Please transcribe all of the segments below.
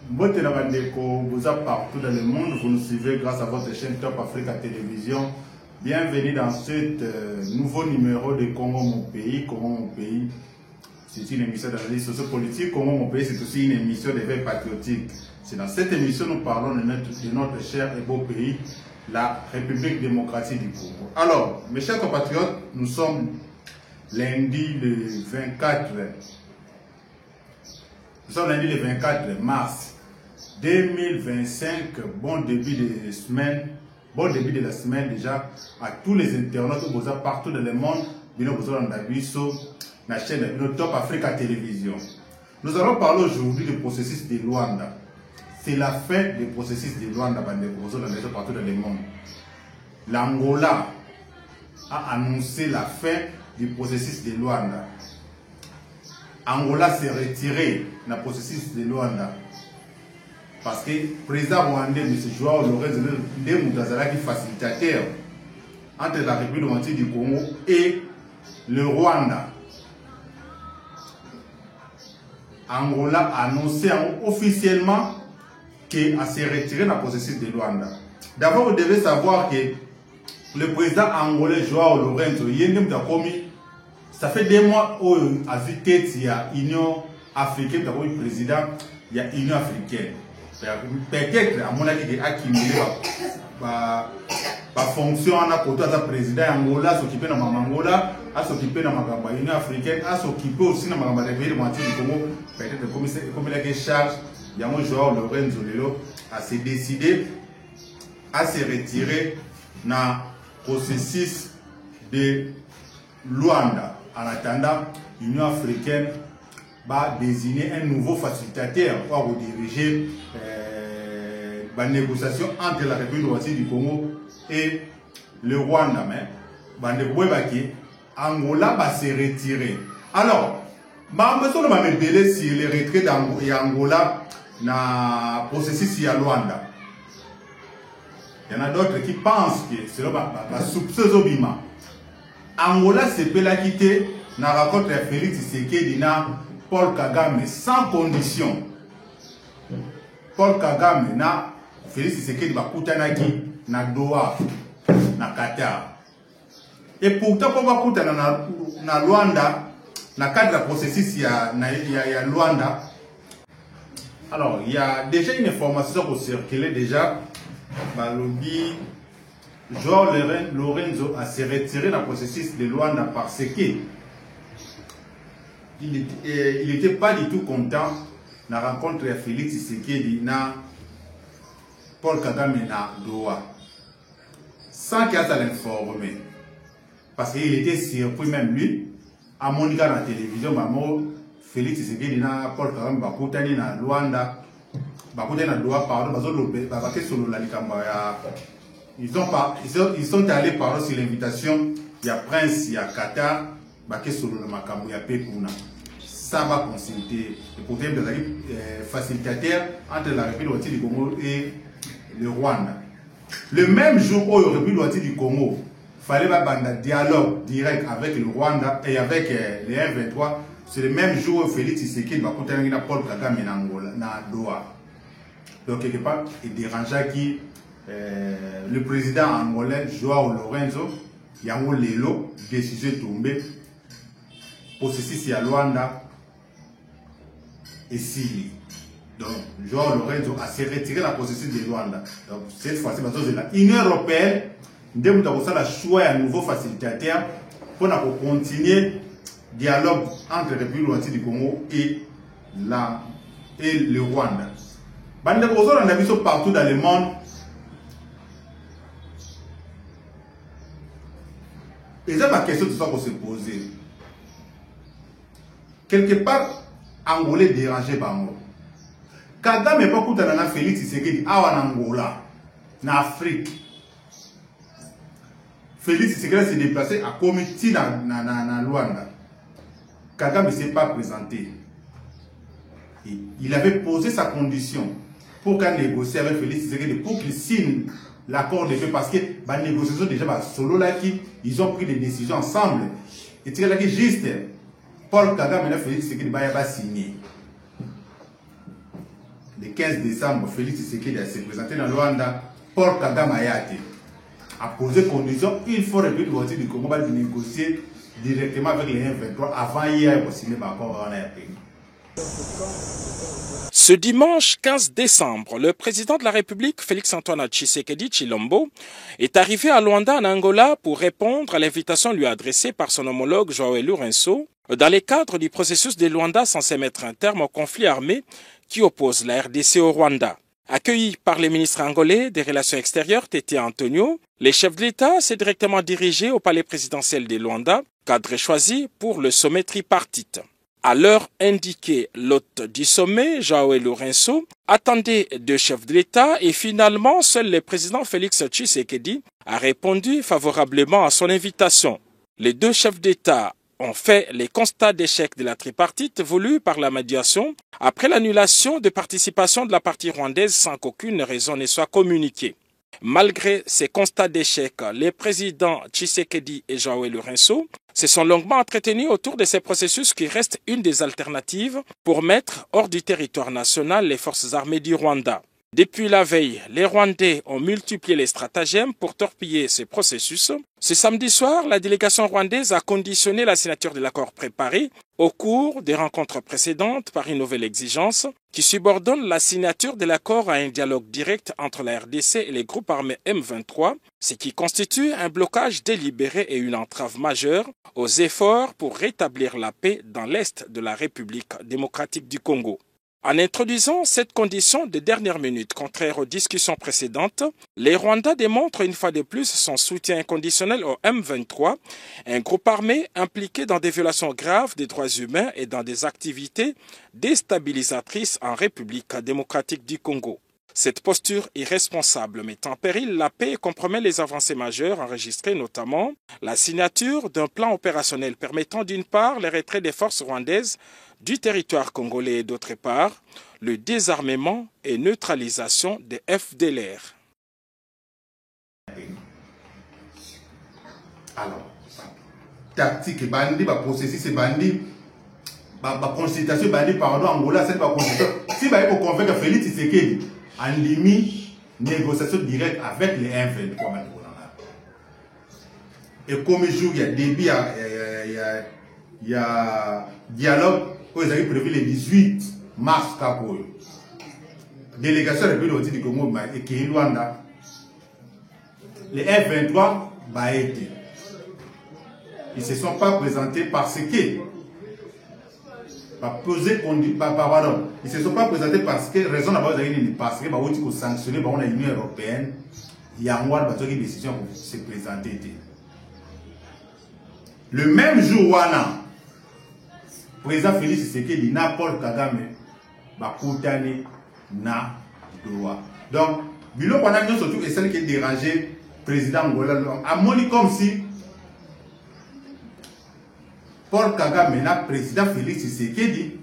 Mbotela Bandeko, vous êtes partout dans le monde, vous nous suivez grâce à votre chaîne Top Africa Télévision. Bienvenue dans ce nouveau numéro de Congo mon pays. Congo mon pays, c'est une émission d'analyse sociopolitique. Congo mon pays, c'est aussi une émission de veille patriotique. C'est dans cette émission nous parlons de notre cher et beau pays, la République démocratique du Congo. Alors, mes chers compatriotes, nous sommes lundi le 24. Nous sommes lundi le 24 mars 2025. Bon début de semaine. Bon début de la semaine déjà à tous les internautes qui sont partout dans le monde. Nous sommes dans la chaîne Top Africa Télévision. Nous allons parler aujourd'hui du processus de Luanda. C'est la fin du processus de Luanda partout dans le monde. L'Angola a annoncé la fin du processus de Luanda. Angola s'est retiré dans le processus de Luanda parce que le président rwandais, M. Joao Lorenzo, est facilitateur entre la République démocratique du Congo et le Rwanda. Angola a annoncé officiellement qu'elle s'est retirée dans le processus de Luanda. D'abord, vous devez savoir que le président angolais Joao Lorenzo, ça fait 2 mois à Vitesse, il y a l'Union africaine, d'abord le président, il y a l'Union africaine. Peut-être, à mon avis, il a accumulé la fonction à côté de président Angola, s'occuper de Angola, à s'occuper de l'Union africaine, à s'occuper aussi de la République démocratique du Congo. Peut-être comme il a charge, il y a Joao Lorenzo à se décider à se retirer dans le processus de Luanda. En attendant, l'Union africaine va désigner un nouveau facilitateur pour diriger la négociation entre la République démocratique du Congo et le Rwanda. Mais Angola va se retirer. Alors, je vais si le retrait d'Angola dans le processus de Luanda. Il y en a d'autres qui pensent que c'est la soupçon Bima. Angola se peut la quitter dans la rencontre de Félix Tshisekedi na Paul Kagame sans condition. Paul Kagame na Félix Tshisekedi va kutanaki na Doha na Qatar. Et pourtant pour va kutana na Luanda na cadre du processus ya Luanda. Alors, il y a déjà une information qui circulait déjà par le Joao Lorenzo a se retiré dans le processus de Luanda parce qu'il n'était pas du tout content de la rencontre de Félix Tshisekedi na Paul Kagame na Doha. Sans qu'il ait l'informé. Parce qu'il était surpris même lui, à mon dans la télévision, Félix Tshisekedi na Paul Kagame bakutani na Luanda, bakutani na Doha, pardon, ils sont allés parler sur l'invitation. Il y a Prince, il y a Qatar, il y a Pekuna. Ça va consulter le problème de la facilitateur entre la République du Congo et le Rwanda. Le même jour où la République du Congo fallait un dialogue direct avec le Rwanda et avec les M23, c'est le même jour où Félix Tshisekedi va continuer à Paul Kagame na Doha. Donc quelque part, il dérangeait qui le président angolais Joao Lorenzo, Yango Lelo, décision tombée, processus à Luanda et Sili. Donc, Joao Lorenzo a se retiré la processus de Luanda. Donc, cette fois-ci, l'Union européenne, nous avons choix un nouveau facilitateur pour continuer le dialogue entre la République du Congo et le Rwanda. On a vu partout dans le monde. Et c'est ma question qu'on se poser. Quelque part, Angolais dérangé par moi. Kagame n'est pas tout à Félix Tshisekedi en Angola, en Afrique. Félix Tshisekedi s'est déplacé à Komiti dans Luanda. Kagame ne s'est pas présenté. Il avait posé sa condition pour qu'il négocie avec Félix Tshisekedi pour qu'il signe l'accord de paix parce que la négociation déjà solo là ils ont pris des décisions ensemble et c'est là que juste Paul Kagame et Félix Tshisekedi va signer le 15 décembre, Félix Tshisekedi s'est présenté dans Luanda, Paul Kagame a posé condition, il faut République démocratique du Congo de négocier directement avec les M23 avant hier pour signer l'accord en RP. Ce dimanche 15 décembre, le président de la République, Félix-Antoine Tshisekedi Tshilombo, est arrivé à Luanda, en Angola, pour répondre à l'invitation lui adressée par son homologue João Lourenço dans le cadre du processus de Luanda censé mettre un terme au conflit armé qui oppose la RDC au Rwanda. Accueilli par le ministre angolais des Relations extérieures, Tété Antonio, le chef de l'État s'est directement dirigé au palais présidentiel de Luanda, cadre choisi pour le sommet tripartite. À l'heure indiquée, l'hôte du sommet, João Lourenço, attendait deux chefs de l'État et finalement, seul le président Félix Tshisekedi a répondu favorablement à son invitation. Les deux chefs d'État ont fait les constats d'échec de la tripartite voulue par la médiation après l'annulation de participation de la partie rwandaise sans qu'aucune raison ne soit communiquée. Malgré ces constats d'échec, les présidents Tshisekedi et João Lourenço se sont longuement entretenus autour de ces processus qui restent une des alternatives pour mettre hors du territoire national les forces armées du Rwanda. Depuis la veille, les Rwandais ont multiplié les stratagèmes pour torpiller ce processus. Ce samedi soir, la délégation rwandaise a conditionné la signature de l'accord préparé au cours des rencontres précédentes par une nouvelle exigence qui subordonne la signature de l'accord à un dialogue direct entre la RDC et les groupes armés M23, ce qui constitue un blocage délibéré et une entrave majeure aux efforts pour rétablir la paix dans l'est de la République démocratique du Congo. En introduisant cette condition de dernière minute contraire aux discussions précédentes, les Rwandais démontrent une fois de plus son soutien inconditionnel au M23, un groupe armé impliqué dans des violations graves des droits humains et dans des activités déstabilisatrices en République démocratique du Congo. Cette posture irresponsable met en péril la paix et compromet les avancées majeures enregistrées, notamment la signature d'un plan opérationnel permettant d'une part le retrait des forces rwandaises du territoire congolais et d'autre part le désarmement et neutralisation des FDLR. Alors, tactique bandi, processus bandi, consultation bandi, pardon, Angola, c'est pas consultation. Si vous avez convaincre Félix Tshisekedi en limite négociation directe avec les M23. Et comme jour, il y a début, il y a dialogue, ils avaient prévu le 18 mars. Délégation de la République du Congo et qui est Luanda. Les F23 bah été. Ils ne se sont pas présentés parce que ils ne se sont pas présentés parce que raison d'abord parce que ils ont sanctionné l'Union européenne. Il y a une décision pour se présenter. Le même jour, le président Félix Tshisekedi n'a Paul Kagame Bakoutane na droit. Donc, bilo qu'on a surtout et celle qui est dérangée, le président Angola, a moni comme si Paul Kagame na président Félix Tshisekedi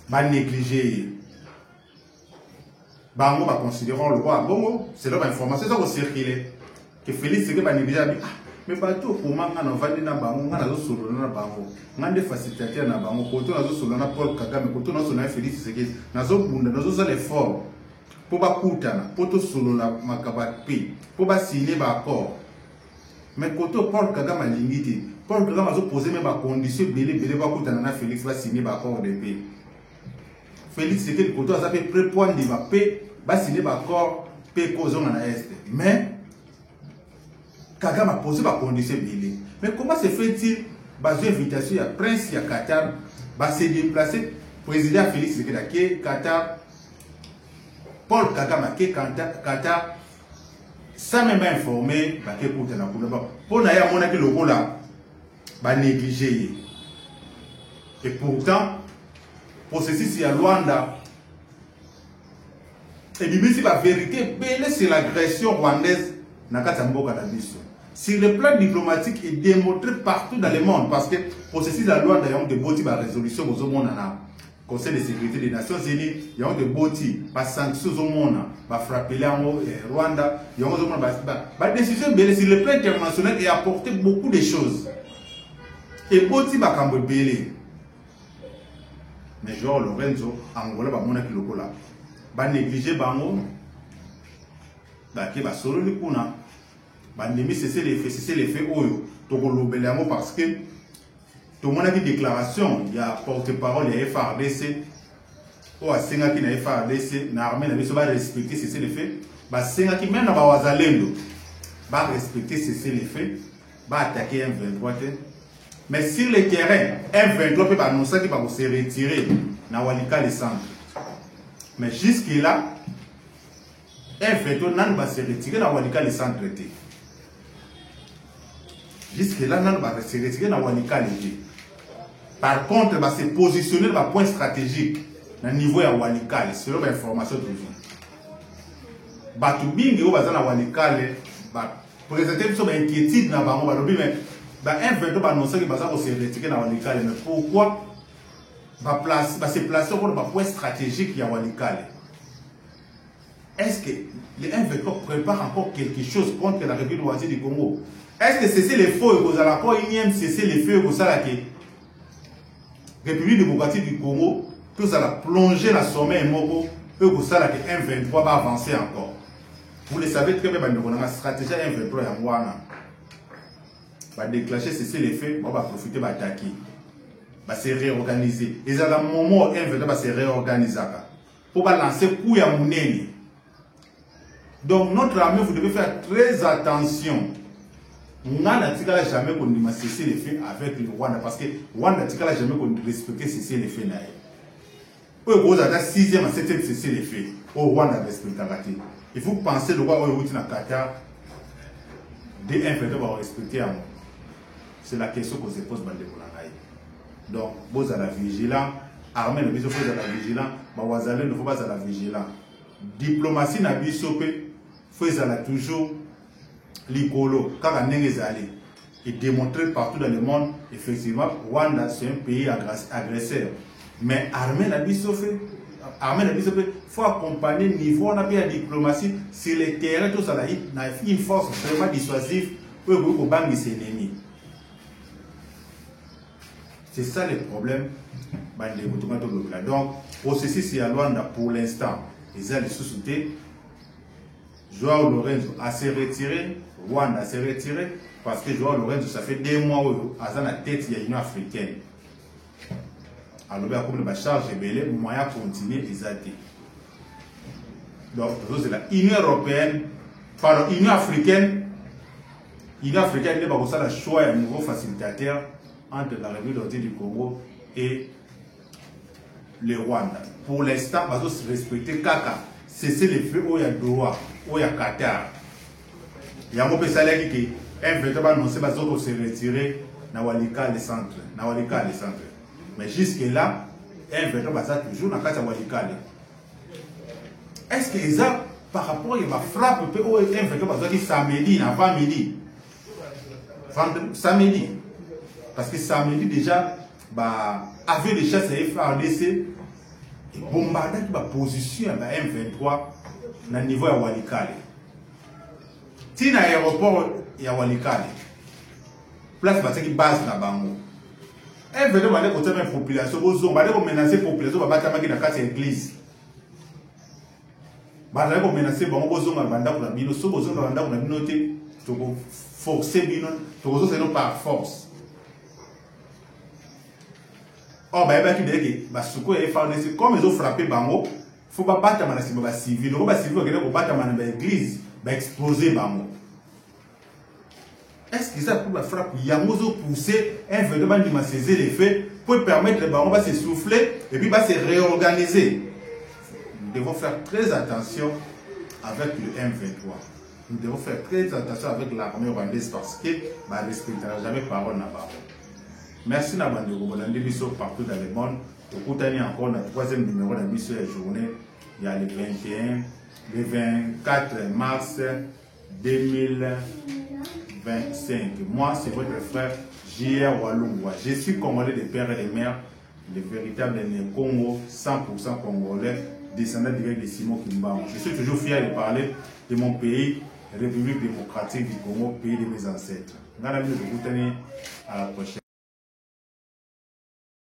va négliger. Bango va considérer le roi Bongo, c'est leur information, ça va circuler. Que Félix Tshisekedi va négliger. Mais bateau comment on va dire na bango on a solo na bango on des facilitateurs na bango koto na solo na Paul Kagame koto na solo na Félix Tshisekedi na zo bunda na zo za l'effort pour ba kutana pour to solo na makabapi pour ba signer ba accord mais koto Paul Kagame lingiti Paul Kagame zo poser même ba condition belé ba kutana na Félix va signer ba accord de paix Félix Tshisekedi koto a fait prépondre ba paix ba signer ba accord paix cause na est mais Kagame a posé ma condition belé. Mais comment se fait-il, basé invitation à Prince, à Qatar, se déplacer, président Félix Tshisekedi, Qatar, Paul Kagame, Qatar, sans même informer, pour n'avoir mon le rôle là, négligé. Et pourtant, pour ceci, c'est à Luanda. Et bien, si la vérité, c'est l'agression rwandaise dans la mission. Sur le plan diplomatique, est démontré partout dans le monde parce que pour ceci, la loi d'ailleurs de Boti, la résolution au monde, Conseil de sécurité des Nations Unies, il y a de Boti, la sanction au monde, va frapper Rwanda, il y a une décision sur le plan international et apporter beaucoup de choses. Et Boti va camber belé. mais Joao Lorenzo Angola ba mona kiloko là ba négliger bango ba ke ba solo li kuna ba ndemi cesser les faits oyo to kolobela yango parce que tout le monde a dit déclaration, il y a porte-parole, il y a FRDC, ou à Sengaki na FRDC, na armée na biso ba respecter cesser les faits, ba Sengaki même na ba wazalendo ba respecter cesser les faits, ba attaquer M23. Mais sur le terrain, M23 peut annoncer qu'il va se retirer na Walikale centre. Mais jusque là, M23 nan va se retirer na Walikale centre. Jusque là, nan va se retirer na Walikale. Par contre, il va se positionner dans un point stratégique au niveau de Walikale, selon l'information de toujours. Batubingi ou bazana Walikale, présenter une inquiétude dans bango balobi mais M23 va annoncer qu'il va se retirer dans Walikale. Mais pourquoi va se placer dans un point stratégique de Walikale? Est-ce que les M23 préparent encore quelque chose contre la République du Congo? Est-ce que cesser les feux et vous allez encore cesser les feux et vous allez République démocratique du Congo, tous allons plonger dans le sommet et Moko, et vous allez que M23 va avancer encore. Vous le savez très bien, la stratégie M23 est en va déclencher cesser les feux, on va profiter de l'attaquer. Va se réorganiser. Et à un moment où M23 va se réorganiser pour lancer coup à Mouneni. Donc notre armée, vous devez faire très attention. On n'a jamais qu'on cesser les faits avec le Rwanda parce que Rwanda n'a jamais qu'on respecte cesser les faits. Vous avez 6e à 7e cesser les faits. Au Rwanda respecte. Il faut penser le roi au Qatar des M23 va respecter. C'est la question qu'on se pose dans le Donc, vous avez la vigilance. Armée ne faut pas la vigilance. Wazalé ne faut pas la vigilance. Diplomatie n'a faut toujours l'icolo, car on et démontrer partout dans le monde, effectivement, Rwanda c'est un pays agresseur. Mais l'armée n'a pas faut accompagner le niveau de la diplomatie sur les terrains, tout ça, il y a une force vraiment dissuasive pour combattre ses ennemis. C'est ça le problème. Donc, processus à Rwanda pour l'instant, ils ont les sous-soutés. Joao Lorenzo a se retiré, Rwanda a se retiré, parce que Joao Lorenzo, ça fait 2 mois où il a la tête de l'Union africaine. Alors, il y a une charge de moyen continuer les athées. Donc, c'est la Union européenne, pardon, Union africaine, il va avoir le choix d'un nouveau facilitateur entre la République du Congo et le Rwanda. Pour l'instant, il va se respecter Kaka. C'est les feux où il y a Doha, où il y a Qatar. Il y a un peu de salaire qui est annoncé que se retirer dans Walikale centre. Mais jusque-là, M23 va toujours dans Walikale. Est-ce que ça, par rapport à la frappe, M23 va samedi, avant midi? Samedi. Parce que samedi déjà, avec les chasses FRDC, bombardé qui va position à M23 dans le niveau de Walikale. Si dans l'aéroport il y a Walikale, place qui base dans Bango. M23 va côté de la population, va menacer la population, va battre dans l'église. Va menacer les gens, forcer par force. Oh, comme ils ont frappé Bango, il ne faut pas battre les civils. Les civils vont battre l'église, vont exploser Bango. Est-ce que ça pour la frappe, il y a poussé un vénement de saisir les faits pour permettre les Bango de se souffler et puis de se réorganiser. Nous devons faire très attention avec le M23. Nous devons faire très attention avec l'armée rwandaise parce que ne respectera jamais parole na Bango. Merci Nabandi Robolandi Bisso partout dans le monde. Au encore le 3e numéro de la Bisso la journée. Il y a le 21, le 24 mars 2025. Moi, c'est votre frère J.R. Walungwa. Je suis congolais de père et de mère, le véritable Congo, 100% congolais, descendant direct de Simon Kimbangu. Je suis toujours fier de parler de mon pays, République démocratique du Congo, pays de mes ancêtres. À la prochaine.